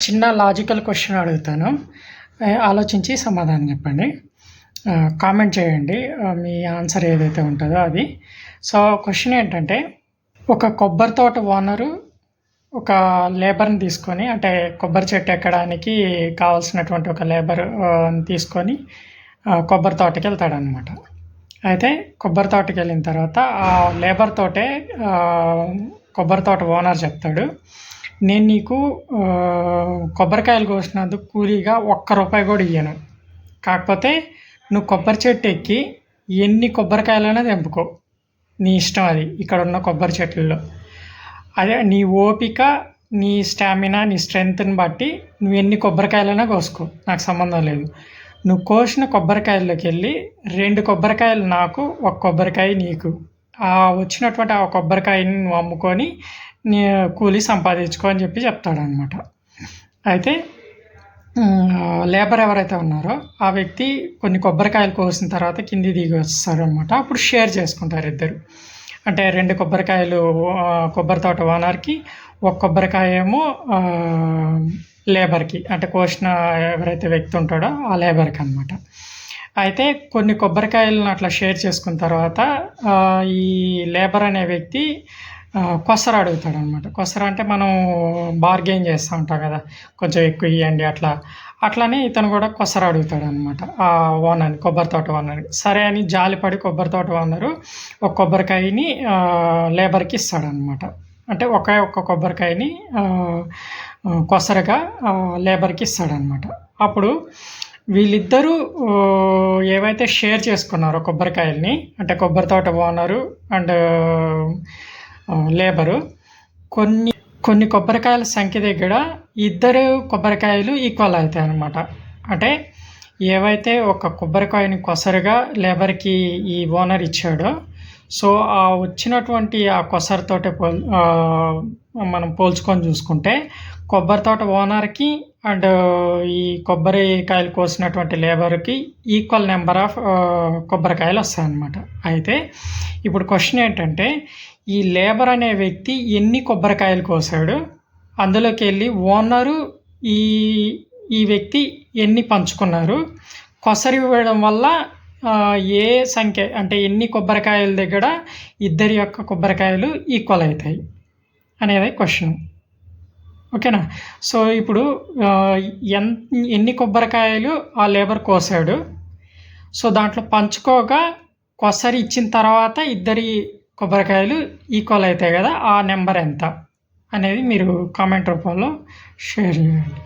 చిన్న logical question అడుగుతాను. ఆలోచించి సమాధానం చెప్పండి. కామెంట్ చేయండి. మీ ఆన్సర్ ఏదైతే ఉంటుందో అది. సో, క్వశ్చన్ ఏంటంటే, ఒక కొబ్బరి తోట ఓనరు ఒక లేబర్‌ని తీసుకొని, అంటే కొబ్బరి చెట్టు ఎక్కడానికి కావాల్సినటువంటి ఒక లేబర్ తీసుకొని కొబ్బరి తోటకెళ్తాడనమాట. అయితే కొబ్బరి తోటకెళ్ళిన తర్వాత ఆ లేబర్ తోటే కొబ్బరి తోట ఓనర్ చెప్తాడు, నేను నీకు కొబ్బరికాయలు కోసినందుకు కూలీగా ₹1 కూడా ఇయ్యను. కాకపోతే నువ్వు కొబ్బరి చెట్టు ఎక్కి ఎన్ని కొబ్బరికాయలైనా తెంపుకో, నీ ఇష్టం అది ఇక్కడ ఉన్న కొబ్బరి చెట్లలో. అదే నీ ఓపిక, నీ స్టామినా, నీ స్ట్రెంగ్త్ని బట్టి నువ్వు ఎన్ని కొబ్బరికాయలైనా కోసుకో, నాకు సంబంధం లేదు. నువ్వు కోసిన కొబ్బరికాయల్లోకి వెళ్ళి 2 కొబ్బరికాయలు నాకు, 1 కొబ్బరికాయ నీకు. వచ్చినటువంటి ఆ కొబ్బరికాయని నువ్వు అమ్ముకొని నీ కూలీ సంపాదించుకో అని చెప్పి చెప్తాడనమాట. అయితే లేబర్ ఎవరైతే ఉన్నారో ఆ వ్యక్తి కొన్ని కొబ్బరికాయలు కోసిన తర్వాత కింది దిగి వస్తారనమాట. అప్పుడు షేర్ చేసుకుంటారు ఇద్దరు. అంటే 2 కొబ్బరికాయలు కొబ్బరి తోట ఓనర్కి, 1 కొబ్బరికాయ ఏమో లేబర్కి, అంటే కోసిన ఎవరైతే వ్యక్తి ఉంటాడో ఆ లేబర్కి అనమాట. అయితే కొన్ని కొబ్బరికాయలను అట్లా షేర్ చేసుకున్న తర్వాత ఈ లేబర్ అనే వ్యక్తి కొసర అడుగుతాడనమాట. కొసర అంటే మనం బార్గెయిన్ చేస్తూ ఉంటాం కదా, కొంచెం ఎక్కువ ఇవ్వండి అట్లా. అట్లానే ఇతను కూడా కొసర అడుగుతాడనమాట ఆ ఓనర్ని, కొబ్బరి తోట ఓనర్ని. సరే అని జాలిపడి కొబ్బరి తోట ఓనరు ఒక కొబ్బరికాయని లేబర్కి ఇస్తాడనమాట. అంటే ఒక్క కొబ్బరికాయని కొసరగా లేబర్కి ఇస్తాడనమాట. అప్పుడు వీళ్ళిద్దరూ ఏవైతే షేర్ చేసుకున్నారో కొబ్బరికాయల్ని, అంటే కొబ్బరి తోట ఓనరు అండ్ లేబరు, కొన్ని కొబ్బరికాయల సంఖ్య దగ్గర ఇద్దరు కొబ్బరికాయలు ఈక్వల్ అవుతాయి అన్నమాట. అంటే ఏవైతే ఒక కొబ్బరికాయని కొసరుగా లేబర్కి ఈ ఓనర్ ఇచ్చాడో, సో ఆ వచ్చినటువంటి ఆ కొసరతోటే మనం పోల్చుకొని చూసుకుంటే కొబ్బరి తోట ఓనర్కి అండ్ ఈ కొబ్బరికాయలు కోసినటువంటి లేబర్కి ఈక్వల్ నెంబర్ ఆఫ్ కొబ్బరికాయలు వస్తాయన్నమాట. అయితే ఇప్పుడు క్వశ్చన్ ఏంటంటే, ఈ లేబర్ అనే వ్యక్తి ఎన్ని కొబ్బరికాయలు కోసాడు, అందులోకి వెళ్ళి ఓనరు ఈ వ్యక్తి ఎన్ని పంచుకున్నారు, కొసరి ఇవ్వడం వల్ల ఏ సంఖ్య, అంటే ఎన్ని కొబ్బరికాయల దగ్గర ఇద్దరి యొక్క కొబ్బరికాయలు ఈక్వల్ అవుతాయి అనేది క్వశ్చన్. ఓకేనా? సో ఇప్పుడు ఎన్ని కొబ్బరికాయలు ఆ లేబర్ కోసాడు, సో దాంట్లో పంచుకోగా కొసరి ఇచ్చిన తర్వాత ఇద్దరి కొబ్బరికాయలు ఈక్వల్ అవుతాయి కదా, ఆ నెంబర్ ఎంత అనేది మీరు కామెంట్ రూపంలో షేర్ చేయండి.